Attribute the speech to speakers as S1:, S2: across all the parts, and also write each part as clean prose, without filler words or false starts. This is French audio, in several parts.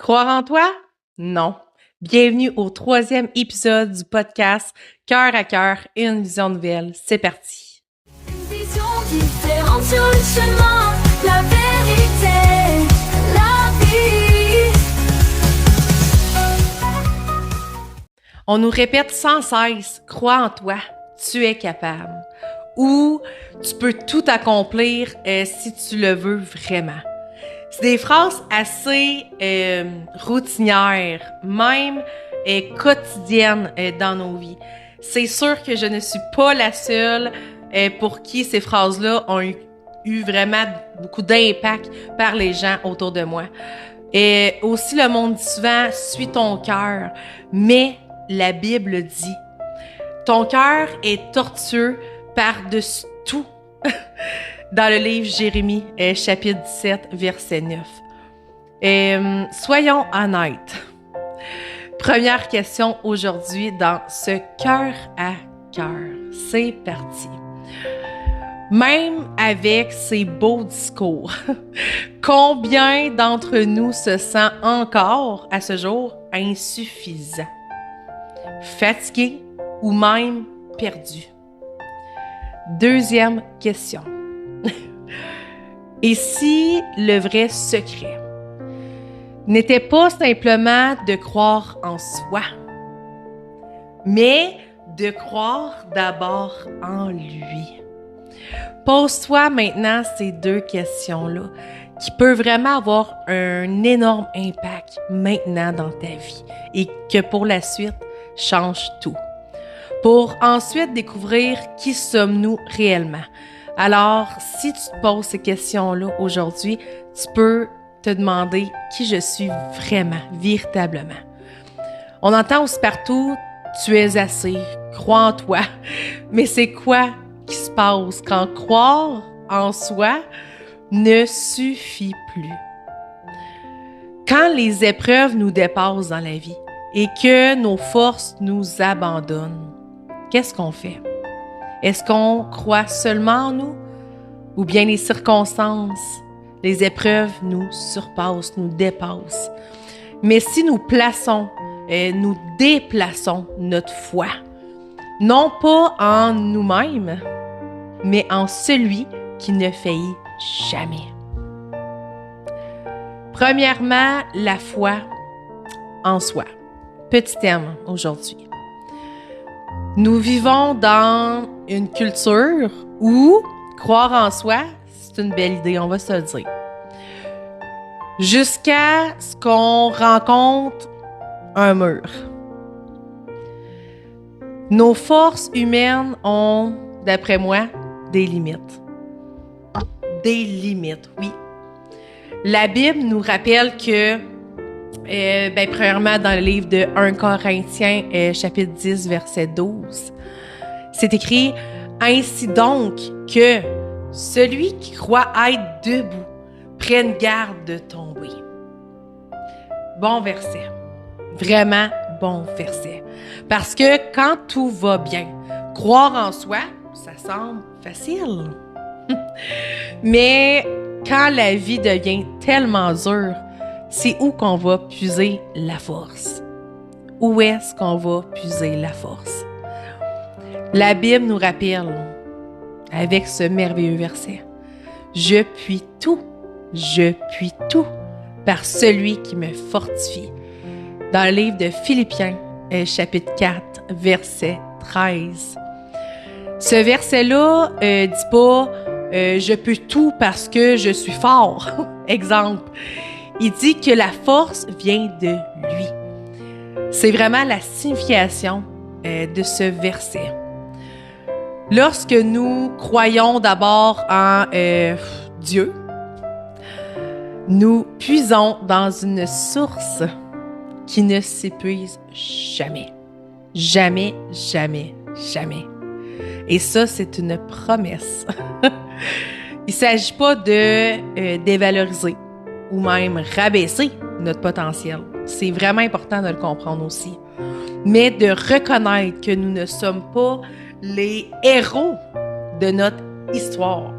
S1: Croire en toi? Non. Bienvenue au 3e épisode du podcast Cœur à cœur, une vision nouvelle. C'est parti.
S2: Une vision différente sur le chemin, la vérité, la vie.
S1: On nous répète sans cesse, crois en toi, tu es capable. Ou tu peux tout accomplir si tu le veux vraiment. C'est des phrases assez routinières, même quotidiennes dans nos vies. C'est sûr que je ne suis pas la seule pour qui ces phrases-là ont eu vraiment beaucoup d'impact par les gens autour de moi. Et aussi, le monde dit souvent « suis ton cœur », mais la Bible dit « ton cœur est tortueux par-dessus tout ». Dans le livre Jérémie, chapitre 17, verset 9. Soyons honnêtes. Première question aujourd'hui dans ce cœur à cœur. C'est parti. Même avec ces beaux discours, combien d'entre nous se sent encore, à ce jour, insuffisant, fatigué ou même perdu? Deuxième question. Et si le vrai secret n'était pas simplement de croire en soi, mais de croire d'abord en lui? Pose-toi maintenant ces deux questions-là qui peuvent vraiment avoir un énorme impact maintenant dans ta vie et que pour la suite change tout. Pour ensuite découvrir qui sommes-nous réellement. Alors, si tu te poses ces questions-là aujourd'hui, tu peux te demander qui je suis vraiment, véritablement. On entend aussi partout « tu es assez »,« crois en toi », mais c'est quoi qui se passe quand croire en soi ne suffit plus? Quand les épreuves nous dépassent dans la vie et que nos forces nous abandonnent, qu'est-ce qu'on fait? Est-ce qu'on croit seulement en nous? Ou bien les circonstances, les épreuves nous surpassent, nous dépassent? Mais si nous nous déplaçons notre foi, non pas en nous-mêmes, mais en celui qui ne faillit jamais. Premièrement, la foi en soi. Petit thème aujourd'hui. Nous vivons dans une culture où croire en soi, c'est une belle idée, on va se le dire. Jusqu'à ce qu'on rencontre un mur. Nos forces humaines ont, d'après moi, des limites. Des limites, oui. La Bible nous rappelle que premièrement, dans le livre de 1 Corinthiens, chapitre 10, verset 12, c'est écrit « Ainsi donc que celui qui croit être debout prenne garde de tomber. » Bon verset. Vraiment bon verset. Parce que quand tout va bien, croire en soi, ça semble facile. Mais quand la vie devient tellement dure, c'est où qu'on va puiser la force? Où est-ce qu'on va puiser la force? La Bible nous rappelle, avec ce merveilleux verset, « Je puis tout par celui qui me fortifie. » Dans le livre de Philippiens, chapitre 4, verset 13. Ce verset-là dit pas « Je peux tout parce que je suis fort ». Exemple. Il dit que la force vient de lui. C'est vraiment la signification de ce verset. Lorsque nous croyons d'abord en Dieu, nous puisons dans une source qui ne s'épuise jamais. Jamais, jamais, jamais. Et ça, c'est une promesse. Il ne s'agit pas de dévaloriser ou même rabaisser notre potentiel. C'est vraiment important de le comprendre aussi. Mais de reconnaître que nous ne sommes pas les héros de notre histoire.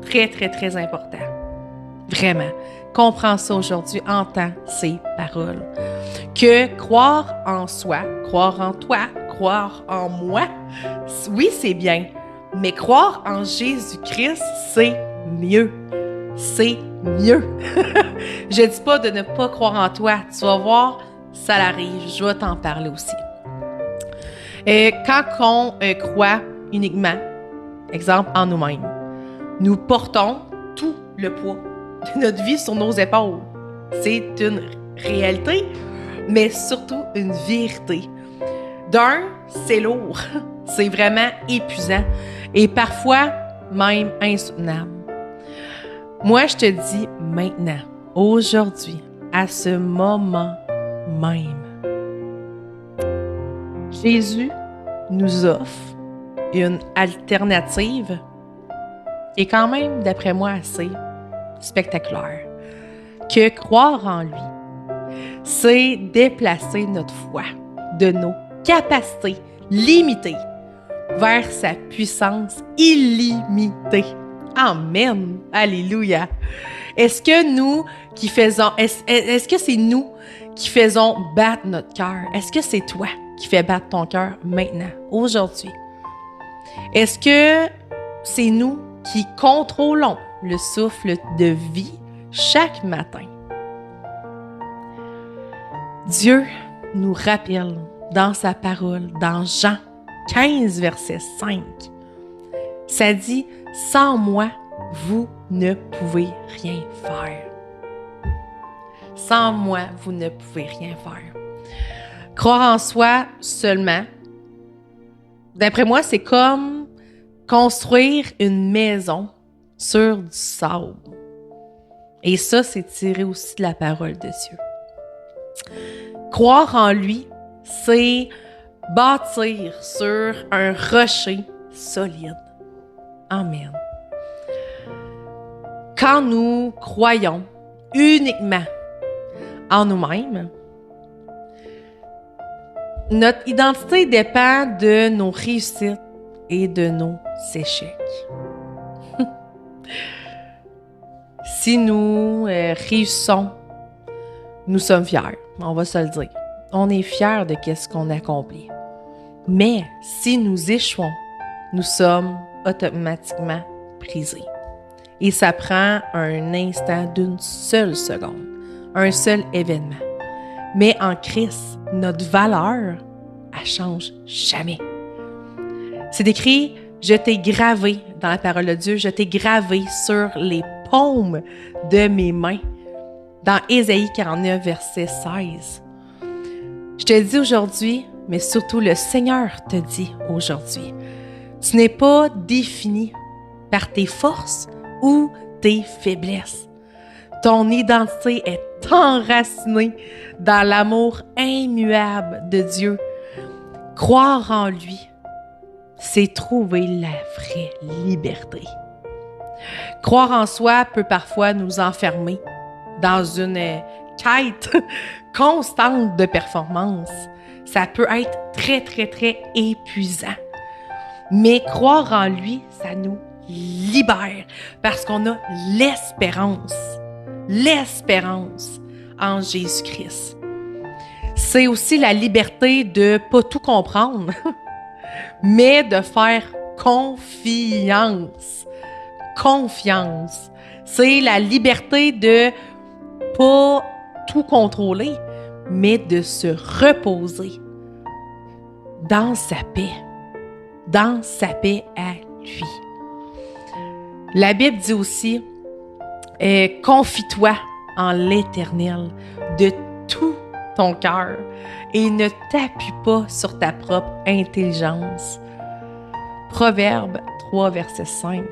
S1: Très, très, très important. Vraiment. comprends ça aujourd'hui, entends ces paroles. Que croire en soi, croire en toi, croire en moi, oui, c'est bien. Mais croire en Jésus-Christ, c'est mieux. C'est mieux. Je dis pas de ne pas croire en toi. Tu vas voir, ça l'arrive. Je vais t'en parler aussi. Quand on croit uniquement, exemple, en nous-mêmes, nous portons tout le poids de notre vie sur nos épaules. C'est une réalité, mais surtout une vérité. D'un, c'est lourd. C'est vraiment épuisant et parfois même insoutenable. Moi, je te dis maintenant, aujourd'hui, à ce moment même, Jésus nous offre une alternative qui est quand même, d'après moi, assez spectaculaire. Que croire en lui, c'est déplacer notre foi de nos capacités limitées vers sa puissance illimitée. Amen. Alléluia. Est-ce que c'est nous qui faisons battre notre cœur? Est-ce que c'est toi qui fais battre ton cœur maintenant, aujourd'hui? Est-ce que c'est nous qui contrôlons le souffle de vie chaque matin? Dieu nous rappelle dans sa parole, dans Jean 15, verset 5, ça dit « Sans moi, vous ne pouvez rien faire. » Sans moi, vous ne pouvez rien faire. Croire en soi seulement, d'après moi, c'est comme construire une maison sur du sable. Et ça, c'est tiré aussi de la parole de Dieu. Croire en lui, c'est bâtir sur un rocher solide. Amen. Quand nous croyons uniquement en nous-mêmes, notre identité dépend de nos réussites et de nos échecs. Si nous réussissons, nous sommes fiers, on va se le dire. On est fiers de ce qu'on accomplit. Mais si nous échouons, nous sommes automatiquement brisés. Et ça prend un instant d'une seule seconde, un seul événement. Mais en Christ, notre valeur, elle change jamais. C'est écrit, je t'ai gravé dans la parole de Dieu, je t'ai gravé sur les paumes de mes mains. Dans Ésaïe 49, verset 16. Je te dis aujourd'hui, mais surtout le Seigneur te dit aujourd'hui, tu n'es pas défini par tes forces ou tes faiblesses. Ton identité est enracinée dans l'amour immuable de Dieu. Croire en lui, c'est trouver la vraie liberté. Croire en soi peut parfois nous enfermer dans une quête constante de performance. Ça peut être très, très, très épuisant. Mais croire en lui, ça nous libère parce qu'on a l'espérance en Jésus-Christ. C'est aussi la liberté de pas tout comprendre, mais de faire confiance. Confiance. C'est la liberté de pas tout contrôler, mais de se reposer dans sa paix à lui. La Bible dit aussi, confie-toi en l'Éternel de tout ton cœur et ne t'appuie pas sur ta propre intelligence. Proverbe 3, verset 5.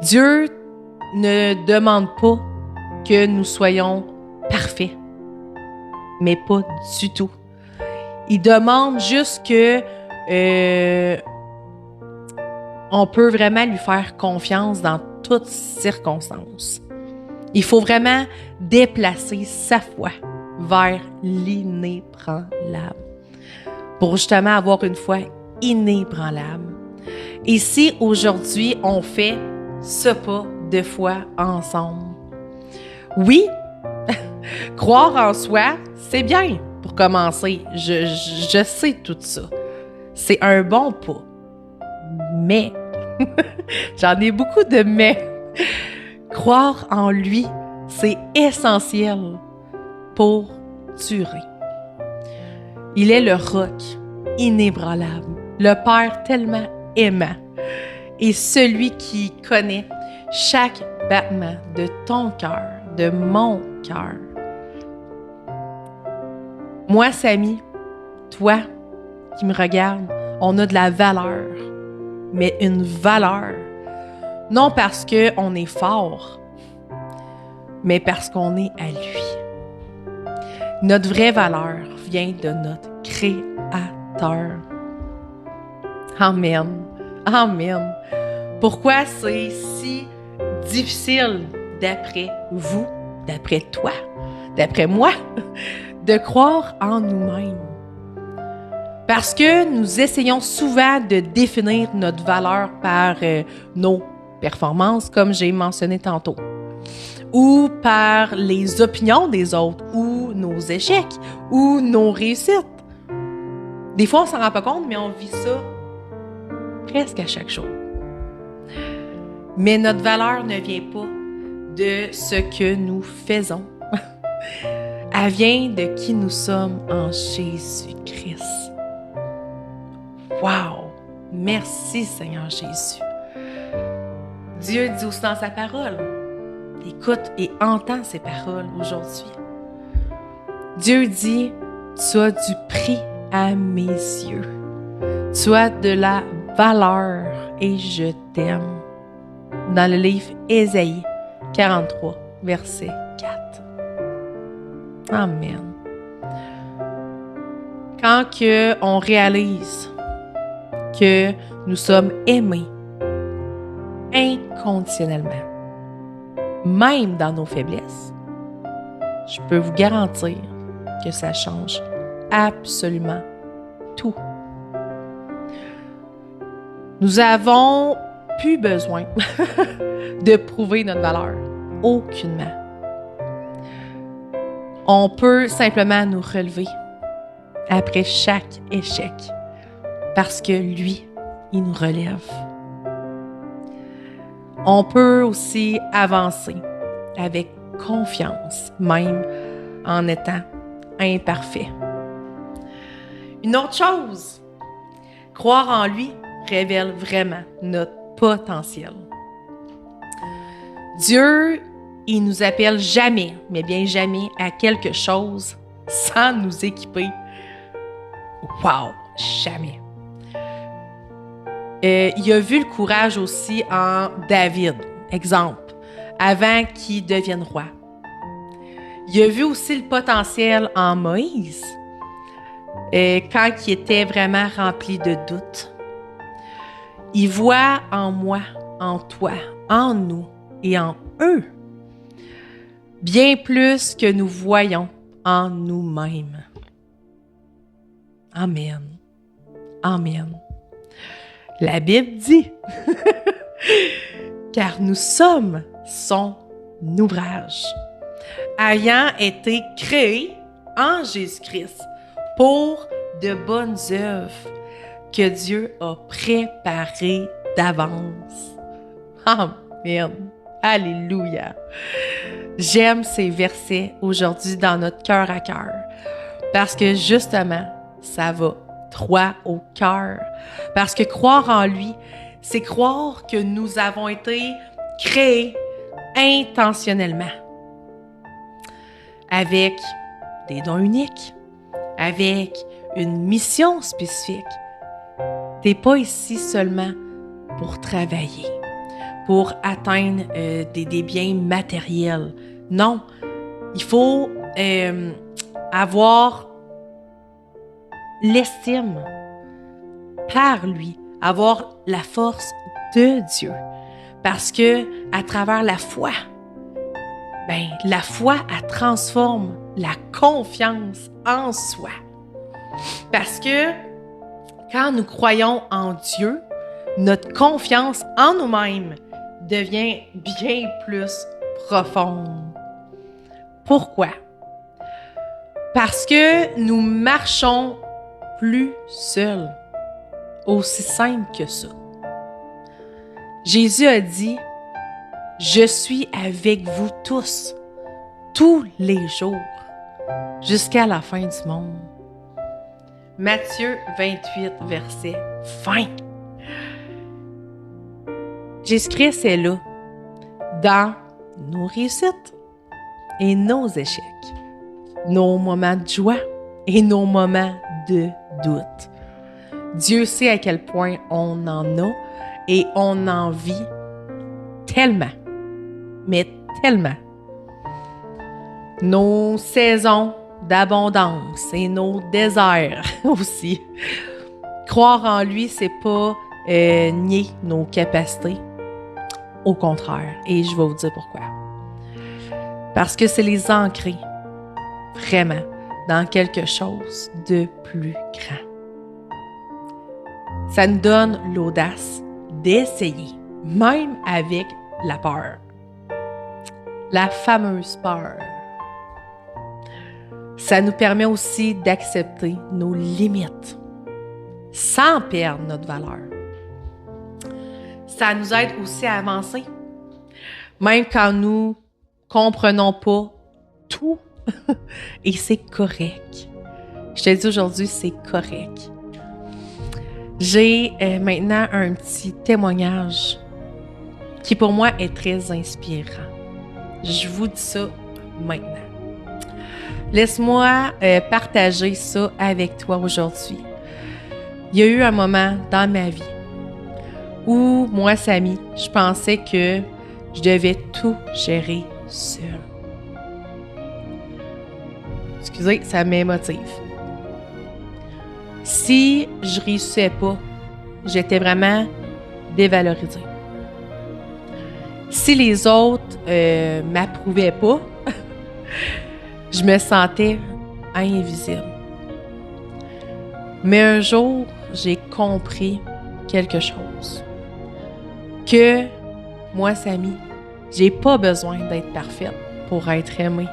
S1: Dieu ne demande pas que nous soyons parfaits, mais pas du tout. Il demande juste que on peut vraiment lui faire confiance dans toutes circonstances. Il faut vraiment déplacer sa foi vers l'inébranlable pour justement avoir une foi inébranlable. Et si aujourd'hui on fait ce pas de foi ensemble, Oui, croire en soi, c'est bien pour commencer. Je sais tout ça. C'est un bon pas. Mais, j'en ai beaucoup de mais. Croire en lui, c'est essentiel pour durer. Il est le roc inébranlable, le Père tellement aimant et celui qui connaît chaque battement de ton cœur, de mon cœur. Moi, Samy, toi qui me regardes, on a de la valeur, mais une valeur, non parce qu'on est fort, mais parce qu'on est à lui. Notre vraie valeur vient de notre Créateur. Amen. Amen. Pourquoi c'est si difficile, d'après vous, d'après toi, d'après moi, de croire en nous-mêmes? Parce que nous essayons souvent de définir notre valeur par nos performances, comme j'ai mentionné tantôt, ou par les opinions des autres, ou nos échecs, ou nos réussites. Des fois, on s'en rend pas compte, mais on vit ça presque à chaque jour. Mais notre valeur ne vient pas de ce que nous faisons. Elle vient de qui nous sommes en Jésus-Christ. Wow! Merci, Seigneur Jésus. Dieu dit aussi dans sa parole. Écoute et entends ces paroles aujourd'hui. Dieu dit, tu as du prix à mes yeux. Tu as de la valeur et je t'aime. Dans le livre Ésaïe 43, verset 4. Amen. Quand on réalise que nous sommes aimés inconditionnellement, même dans nos faiblesses, je peux vous garantir que ça change absolument tout. Nous avons plus besoin de prouver notre valeur. Aucunement. On peut simplement nous relever après chaque échec parce que lui, il nous relève. On peut aussi avancer avec confiance, même en étant imparfait. Une autre chose, croire en lui révèle vraiment notre potentiel. Dieu, il nous appelle jamais, mais bien jamais, à quelque chose sans nous équiper. Wow, jamais. Il a vu le courage aussi en David, exemple, avant qu'il devienne roi. Il a vu aussi le potentiel en Moïse, quand il était vraiment rempli de doutes. Il voit en moi, en toi, en nous et en eux, bien plus que nous voyons en nous-mêmes. Amen. Amen. La Bible dit, car nous sommes son ouvrage, ayant été créés en Jésus-Christ pour de bonnes œuvres que Dieu a préparées d'avance. Amen. Alléluia. J'aime ces versets aujourd'hui dans notre cœur à cœur parce que justement, ça va droit au cœur. Parce que croire en lui, c'est croire que nous avons été créés intentionnellement avec des dons uniques, avec une mission spécifique. T'es pas ici seulement pour travailler, pour atteindre des biens matériels. Non, il faut avoir l'estime par lui, avoir la force de Dieu. Parce que à travers la foi, la foi, elle transforme la confiance en soi. Parce que quand nous croyons en Dieu, notre confiance en nous-mêmes devient bien plus profonde. Pourquoi? Parce que nous marchons plus seuls. Aussi simple que ça. Jésus a dit, « Je suis avec vous tous les jours, jusqu'à la fin du monde. » Matthieu 28, verset 20. Jésus-Christ est là, dans nos réussites et nos échecs, nos moments de joie et nos moments de doute. Dieu sait à quel point on en a et on en vit tellement, mais tellement. Nos saisons d'abondance et nos déserts aussi. Croire en lui, c'est pas nier nos capacités. Au contraire, et je vais vous dire pourquoi. Parce que c'est les ancrer vraiment dans quelque chose de plus grand. Ça nous donne l'audace d'essayer, même avec la peur. La fameuse peur. Ça nous permet aussi d'accepter nos limites sans perdre notre valeur. Ça nous aide aussi à avancer, même quand nous comprenons pas tout. Et c'est correct. Je te dis aujourd'hui, c'est correct. J'ai maintenant un petit témoignage qui pour moi est très inspirant. Je vous dis ça maintenant. Laisse-moi partager ça avec toi aujourd'hui. Il y a eu un moment dans ma vie où moi, Samy, je pensais que je devais tout gérer seule. Excusez, ça m'émotive. Si je réussissais pas, j'étais vraiment dévalorisée. Si les autres m'approuvaient pas, je me sentais invisible. Mais un jour, j'ai compris quelque chose. Que moi, Samy, j'ai pas besoin d'être parfaite pour être aimée.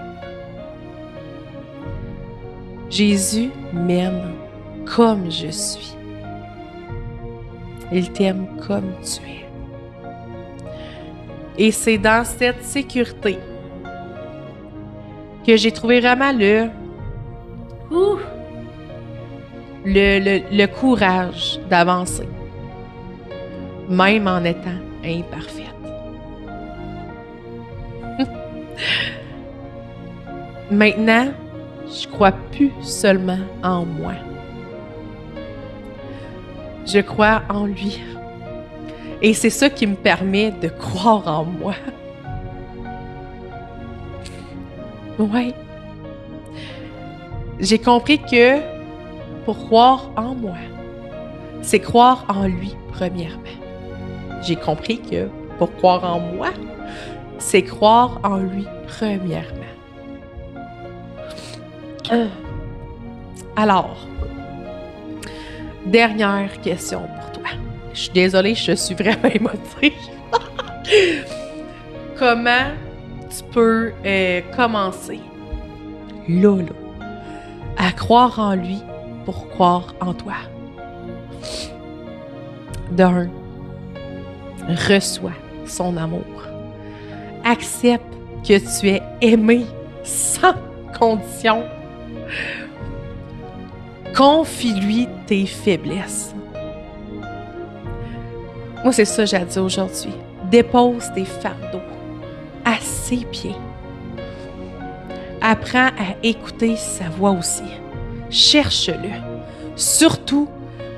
S1: Jésus m'aime comme je suis. Il t'aime comme tu es. Et c'est dans cette sécurité que j'ai trouvé vraiment le courage d'avancer, même en étant imparfaite. Maintenant, je crois plus seulement en moi. Je crois en lui. Et c'est ça qui me permet de croire en moi. Ouais. J'ai compris que pour croire en moi, c'est croire en lui premièrement. J'ai compris que pour croire en moi, c'est croire en lui premièrement. Alors, dernière question pour toi. Je suis désolée, je suis vraiment émotive. Comment tu peux commencer, là, à croire en lui pour croire en toi? D'un, reçois son amour. Accepte que tu es aimé sans condition. Confie-lui tes faiblesses. Moi, c'est ça que j'ai dit aujourd'hui. Dépose tes fardeaux à ses pieds. Apprends à écouter sa voix aussi. Cherche-le. Surtout,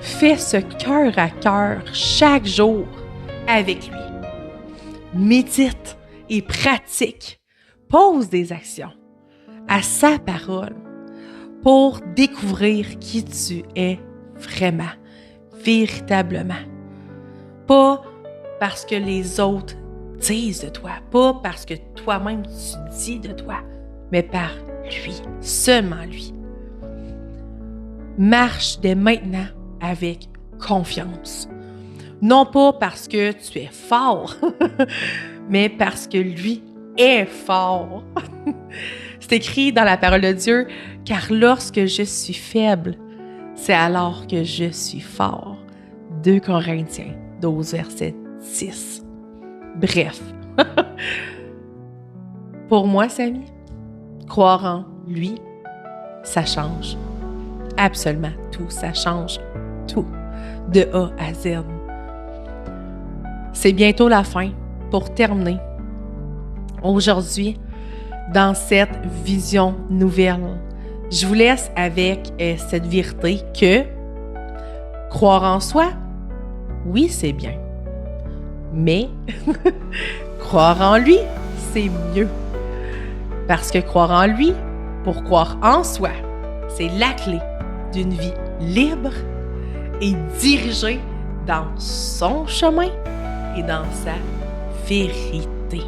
S1: fais ce cœur à cœur chaque jour avec lui. Médite et pratique. Pose des actions à sa parole pour découvrir qui tu es vraiment, véritablement. Pas parce que les autres disent de toi, pas parce que toi-même tu dis de toi, mais par lui, seulement lui. Marche dès maintenant avec confiance. Non pas parce que tu es fort, mais parce que lui est fort. C'est écrit dans la parole de Dieu, « Car lorsque je suis faible, c'est alors que je suis fort. » 2 Corinthiens 12, verset 6. Bref. Pour moi, Samy, croire en lui, ça change absolument tout. Ça change tout, de A à Z. C'est bientôt la fin. Pour terminer, aujourd'hui, dans cette vision nouvelle, je vous laisse avec cette vérité que croire en soi, oui, c'est bien. Mais croire en lui, c'est mieux. Parce que croire en lui, pour croire en soi, c'est la clé d'une vie libre et dirigée dans son chemin et dans sa vérité.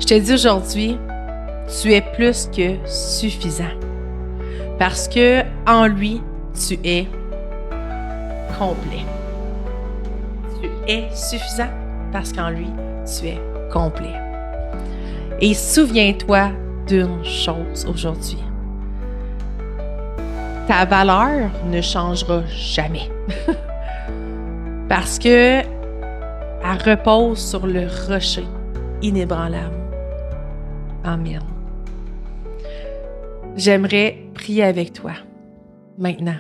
S1: Je te dis aujourd'hui, tu es plus que suffisant. Parce que en lui, tu es complet. Tu es suffisant parce qu'en lui, tu es complet. Et souviens-toi d'une chose aujourd'hui. Ta valeur ne changera jamais. Parce que elle repose sur le rocher inébranlable. Amen. J'aimerais prier avec toi maintenant.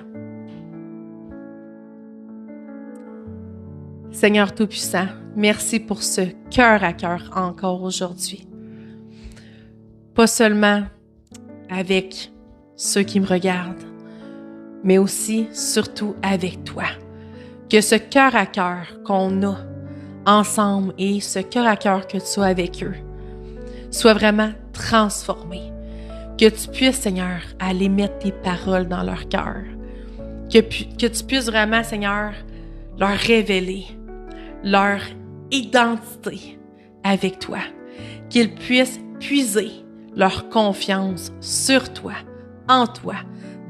S1: Seigneur Tout-Puissant, merci pour ce cœur à cœur encore aujourd'hui. Pas seulement avec ceux qui me regardent, mais aussi, surtout avec toi. Que ce cœur à cœur qu'on a ensemble et ce cœur à cœur que tu as avec eux soit vraiment transformé. Que tu puisses, Seigneur, aller mettre tes paroles dans leur cœur. Que tu puisses vraiment, Seigneur, leur révéler leur identité avec toi. Qu'ils puissent puiser leur confiance sur toi, en toi,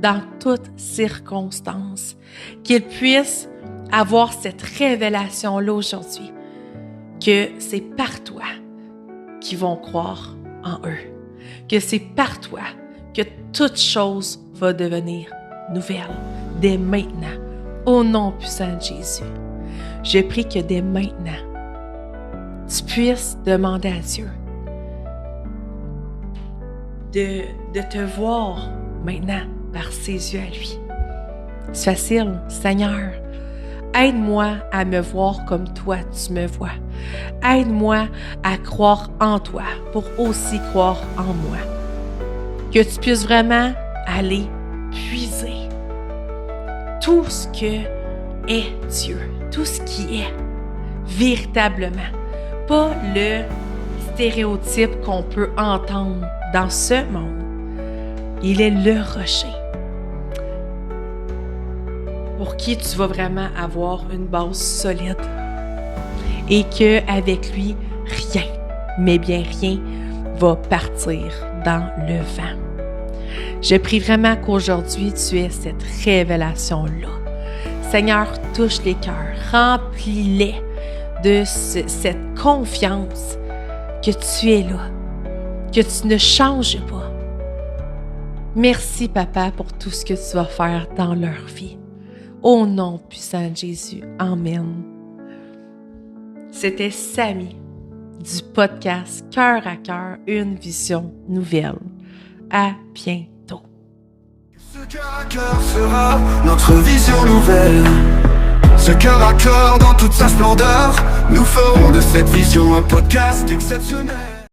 S1: dans toutes circonstances. Qu'ils puissent avoir cette révélation-là aujourd'hui, que c'est par toi qu'ils vont croire en eux, que c'est par toi que toute chose va devenir nouvelle, dès maintenant, au nom puissant de Jésus. Je prie que dès maintenant, tu puisses demander à Dieu de te voir maintenant par ses yeux à lui. C'est facile, Seigneur. Aide-moi à me voir comme toi, tu me vois. Aide-moi à croire en toi pour aussi croire en moi. Que tu puisses vraiment aller puiser tout ce que est Dieu, tout ce qui est véritablement. Pas le stéréotype qu'on peut entendre dans ce monde. Il est le rocher pour qui tu vas vraiment avoir une base solide et qu'avec lui, rien, mais bien rien, va partir dans le vent. Je prie vraiment qu'aujourd'hui, tu aies cette révélation-là. Seigneur, touche les cœurs, remplis-les de cette confiance que tu es là, que tu ne changes pas. Merci, Papa, pour tout ce que tu vas faire dans leur vie. Au nom puissant de Jésus. Amen. C'était Samy du podcast Cœur à cœur, une vision nouvelle. À bientôt.
S3: Ce cœur à cœur sera notre vision nouvelle. Ce cœur à cœur dans toute sa splendeur, nous ferons de cette vision un podcast exceptionnel.